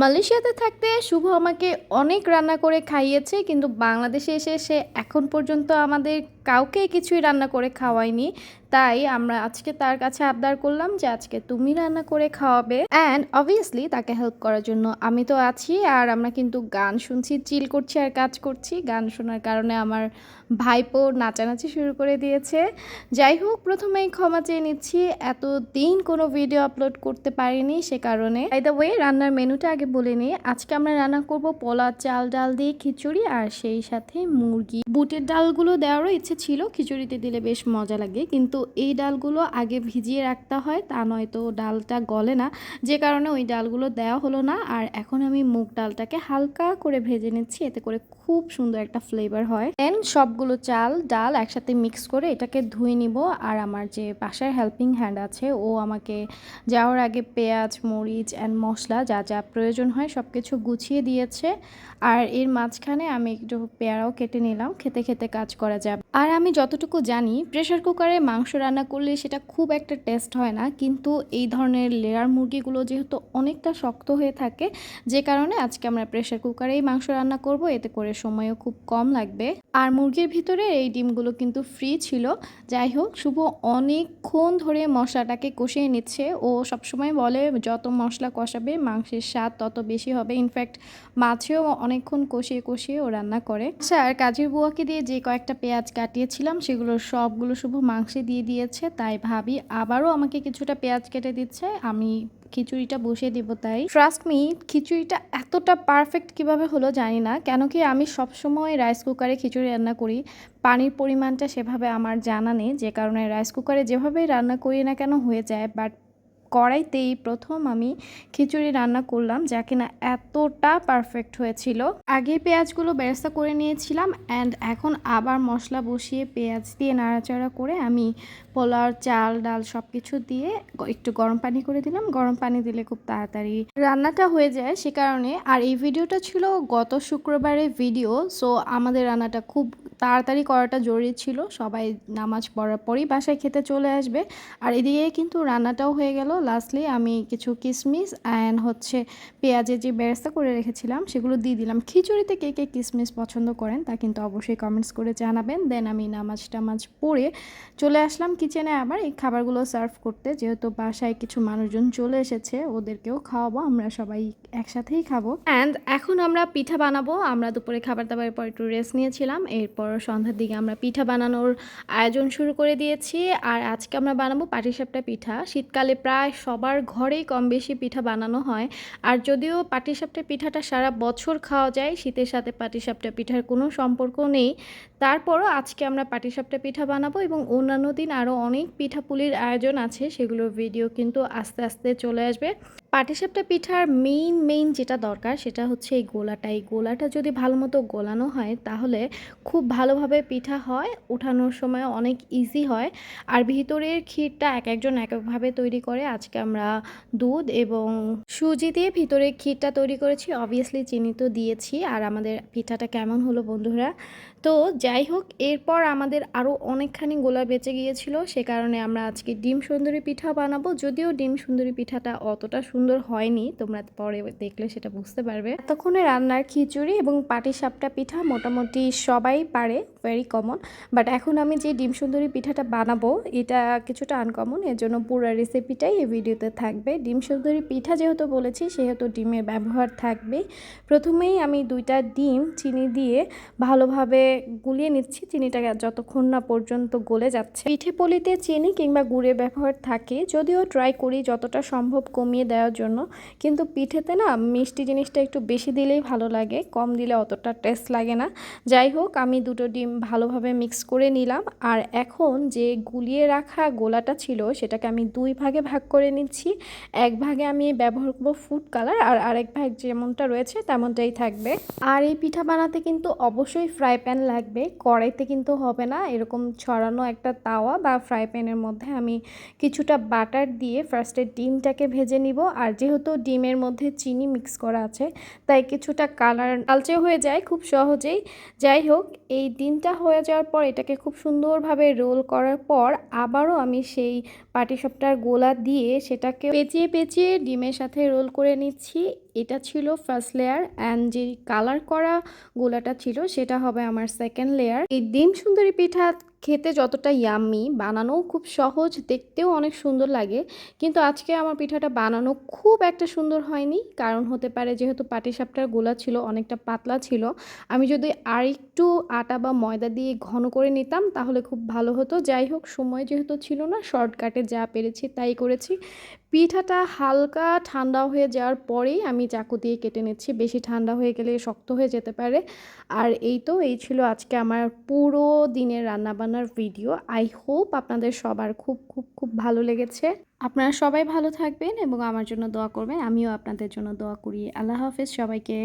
মালয়েশিয়াতে থাকতে শুভ আমাকে অনেক রান্না করে খাইয়েছে, কিন্তু বাংলাদেশে এসে সে এখন পর্যন্ত আমাদের কাউকে কিছুই রান্না করে খাওয়ায়নি। তাই আমরা আজকে তার কাছে আবদার করলাম যে আজকে তুমি রান্না করে খাওয়াবে, অ্যান্ড অবভিয়াসলি তাকে হেল্প করার জন্য আমি তো আছি। আর আমরা কিন্তু গান শুনছি, চিল করছি আর কাজ করছি। গান শোনার কারণে আমার ভাইপো নাচানাচি শুরু করে দিয়েছে। যাই হোক, প্রথমেই ক্ষমা চেয়ে নিচ্ছি, এতদিন কোনো ভিডিও আপলোড করতে পারিনি সে কারণে। বাই দ্য ওয়ে, রান্নার মেনুটা আগে বলে নিই। আজকে আমরা রান্না করব পোলা চাল ডাল দিয়ে খিচুড়ি, আর সেই সাথে মুরগি। বুটের ডালগুলো দেওয়ারও ইচ্ছে ছিল, খিচুড়িতে দিলে বেশ মজা লাগে, কিন্তু এই ডালগুলো আগে ভিজিয়ে রাখতে হয়, তা নয়তো ডালটা গলে না, যে কারণে ওই ডালগুলো দেওয়া হলো না। আর এখন আমি মুগ ডালটাকে হালকা করে ভেজে নিচ্ছি, এতে করে খুব সুন্দর একটা ফ্লেভার হয়। দেন সবগুলো চাল ডাল একসাথে মিক্স করে এটাকে ধুয়ে নিব। আর আমার যে বাসার হেল্পিং হ্যান্ড আছে, ও আমাকে যাওয়ার আগে পেঁয়াজ মরিচ অ্যান্ড মশলা যা যা প্রয়োজন হয় সব কিছু গুছিয়ে দিয়েছে। আর এর মাঝখানে আমি একটু পেয়ারাও কেটে নিলাম, খেতে খেতে কাজ করা যাবে। আর আমি যতটুকু জানি, প্রেশার কুকারে মাংস রান্না করলে সেটা খুব একটা টেস্ট হয় না, কিন্তু এই ধরনের লেয়ার মুরগিগুলো যেহেতু অনেকটা শক্ত হয়ে থাকে, যে কারণে আজকে আমরা প্রেশার কুকারেই মাংস রান্না করব, এতে করে সময়ও খুব কম লাগবে। আর মুরগির ভিতরে এই ডিমগুলো কিন্তু ফ্রি ছিল। যাই হোক, শুভ অনেকক্ষণ ধরে মশলাটাকে কষিয়ে নিচ্ছে। ও সবসময় বলে যত মশলা কষাবে মাংসের স্বাদ তত বেশি হবে। ইনফ্যাক্ট মাছেও অনেকক্ষণ কষিয়ে কষিয়ে ও রান্না করে। আচ্ছা, আর কাজের বুয়াকে দিয়ে যে কয়েকটা পেঁয়াজ কাটিয়েছিলাম সেগুলো সবগুলো শুভ মাংসে দিয়ে দিয়েছে। তাই ভাবি আবারও আমাকে কিছুটা পেঁয়াজ কেটে দিচ্ছে, আমি খিচুড়িটা বসিয়ে দিব। তাই ট্রাস্ট মি, খিচুড়িটা এতটা পারফেক্ট কিভাবে হলো জানি না, কেন কি আমি সবসময় রাইস কুকারে খিচুড়ি রান্না করি, পানির পরিমাণটা সেভাবে আমার জানা নেই, যে কারণে রাইস কুকারে যেভাবেই রান্না করি না কেন হয়ে যায়। বাট কড়াইতেই প্রথম আমি খিচুড়ি রান্না করলাম, যা কিনা এতটা পারফেক্ট হয়েছিল। আগে পেঁয়াজগুলো বেরেস্তা করে নিয়েছিলাম, অ্যান্ড এখন আবার মশলা বসিয়ে পেঁয়াজ দিয়ে নাড়াচাড়া করে আমি পোলাও চাল ডাল সব কিছু দিয়ে একটু গরম পানি করে দিলাম। গরম পানি দিলে খুব তাড়াতাড়ি রান্নাটা হয়ে যায়, সে কারণে। আর এই ভিডিওটা ছিল গত শুক্রবারের ভিডিও, সো আমাদের রান্নাটা খুব তাড়াতাড়ি করাটা জরুরি ছিল। সবাই নামাজ পড়ার পরই বাসায় খেতে চলে আসবে। আর এদিকে কিন্তু রান্নাটাও হয়ে গেল। লাস্টলি আমি কিছু কিশমিশ অ্যান্ড হচ্ছে পেঁয়াজের যে বেরেস্তা করে রেখেছিলাম সেগুলো দিয়ে দিলাম। খিচুড়িতে কে কে কিশমিশ পছন্দ করেন তা কিন্তু অবশ্যই কমেন্টস করে জানাবেন। দেন আমি নামাজ টামাজ পড়ে চলে আসলাম কিচেনে আবার এই খাবারগুলো সার্ভ করতে, যেহেতু বাসায় কিছু মানুষজন চলে এসেছে, ওদেরকেও খাওয়াবো, আমরা সবাই একসাথেই খাবো। অ্যান্ড এখন আমরা পিঠা বানাবো। আমরা দুপুরে খাবার দাবারের পর একটু রেস্ট নিয়েছিলাম, এরপর সন্ধ্যার দিকে আমরা পিঠা বানানোর আয়োজন শুরু করে দিয়েছি। আর আজকে আমরা বানাবো পাটিসাপটা পিঠা। শীতকালে প্রায় সবার ঘরেই কম বেশি পিঠা বানানো হয়। আর যদিও পাটিসাপটা পিঠাটা সারা বছর খাওয়া যায়, শীতের সাথে পাটিসাপটা পিঠার কোনো সম্পর্ক নেই, তারপরও আজকে আমরা পাটিসাপটা পিঠা বানাবো। এবং অন্যান্য দিন আরও অনেক পিঠাপুলির আয়োজন আছে, সেগুলোর ভিডিও কিন্তু আস্তে আস্তে চলে আসবে। পাটিসাপটা পিঠার মেইন যেটা দরকার সেটা হচ্ছে এই গোলাটা। এই গোলাটা যদি ভালো মতো গোলানো হয় তাহলে খুব ভালোভাবে পিঠা হয়, ওঠানোর সময় অনেক ইজি হয়। আর ভিতরের ক্ষীরটা এক একজন এক একভাবে তৈরি করে। আজকে আমরা দুধ এবং সুজি দিয়ে ভিতরে ক্ষীরটা তৈরি করেছি, অবভিয়াসলি চিনি তো দিয়েছি। আর আমাদের পিঠাটা কেমন হলো বন্ধুরা? তো যাই হোক, এরপর আমাদের আরও অনেকখানি গোলা বেঁচে গিয়েছিল, সে কারণে আমরা আজকে ডিম সুন্দরী পিঠা বানাবো। যদিও ডিম সুন্দরী পিঠাটা অতটা সুন্দর হয়নি, তোমরা পরে দেখলে সেটা বুঝতে পারবে। এতক্ষণে রান্নার খিচুড়ি এবং পাটিসাপটা পিঠা মোটামুটি সবাই পারে, ভেরি কমন। বাট এখন আমি যে ডিম সুন্দরী পিঠাটা বানাবো এটা কিছুটা আনকমন, এর জন্য পুরো রেসিপিটাই এই ভিডিওতে থাকবে। ডিম সুন্দরী পিঠা যেহেতু বলেছি সেহেতু ডিমের ব্যবহার থাকবে। প্রথমেই আমি 2টা ডিম চিনি দিয়ে ভালোভাবে গুলিয়ে নিচ্ছি, চিনিটা যতক্ষণ না পর্যন্ত গলে যাচ্ছে। পিঠে পলিতে চিনি কিংবা গুড়ের ব্যবহার থাকে, যদিও ট্রাই করি যতটা সম্ভব কমিয়ে দেওয়ার জন্য, কিন্তু পিঠেতে না মিষ্টি জিনিসটা একটু বেশি দিলেই ভালো লাগে, কম দিলে অতটা টেস্ট লাগে না। যাই হোক, আমি 2টো ডিম ভালোভাবে মিক্স করে নিলাম। আর এখন যে গুলিয়ে রাখা গোলাটা ছিল সেটাকে আমি 2 ভাগে ভাগ করে নিচ্ছি। এক ভাগে আমি ব্যবহার করব ফুড কালার, আর আরেক ভাগ যেমনটা রয়েছে তেমনটাই থাকবে। আর এই পিঠা বানাতে কিন্তু অবশ্যই ফ্রাই প্যান লাগবে, কড়াইতে কিন্তু হবে না। এরকম ছড়ানো একটা তাওয়া বা ফ্রাই প্যানের মধ্যে আমি কিছুটা বাটার দিয়ে ফার্স্টে ডিমটাকে ভেজে নিব। আর যেহেতু ডিমের মধ্যে চিনি মিক্স করা আছে তাই কিছুটা কালার কালচে হয়ে যায় খুব সহজেই। যাই হোক, এই ডিমটা এইটা হয়ে যাওয়ার পর এটাকে খুব সুন্দরভাবে রোল করার পর আবারও আমি সেই পাটিসাপটার গোলা দিয়ে সেটাকে পেঁচিয়ে পেঁচিয়ে ডিমের সাথে রোল করে নিচ্ছি। এটা ছিল ফার্স্ট লেয়ার অ্যান্ড যে কালার করা গোলাটা ছিল সেটা হবে আমার সেকেন্ড লেয়ার। এই ডিম সুন্দরী পিঠা খেতে যতটা ইয়াম্মি, বানানোও খুব সহজ, দেখতেও অনেক সুন্দর লাগে। কিন্তু আজকে আমার পিঠাটা বানানো খুব একটা সুন্দর হয়নি, কারণ হতে পারে যেহেতু পাটিসাপটার গোলা ছিল অনেকটা পাতলা ছিল। আমি যদি আরেকটু আটা বা ময়দা দিয়ে ঘন করে নিতাম তাহলে খুব ভালো হতো। যাই হোক, সময় যেহেতু ছিল না, শর্টকাটে যা পেরেছি তাই করেছি। পিঠাটা হালকা ঠান্ডা হয়ে যাওয়ার পরেই আমি চাকু দিয়ে কেটে নিচ্ছি, বেশি ঠান্ডা হয়ে গেলে শক্ত হয়ে যেতে পারে। আর এই ছিল আজকে আমার পুরো দিনের রান্নাবান্নার ভিডিও। আই হোপ আপনাদের সবার খুব খুব খুব ভালো লেগেছে। আপনারা সবাই ভালো থাকবেন এবং আমার জন্য দোয়া করবেন। আমিও আপনাদের জন্য দোয়া করি। আল্লাহ হাফেজ সবাইকে।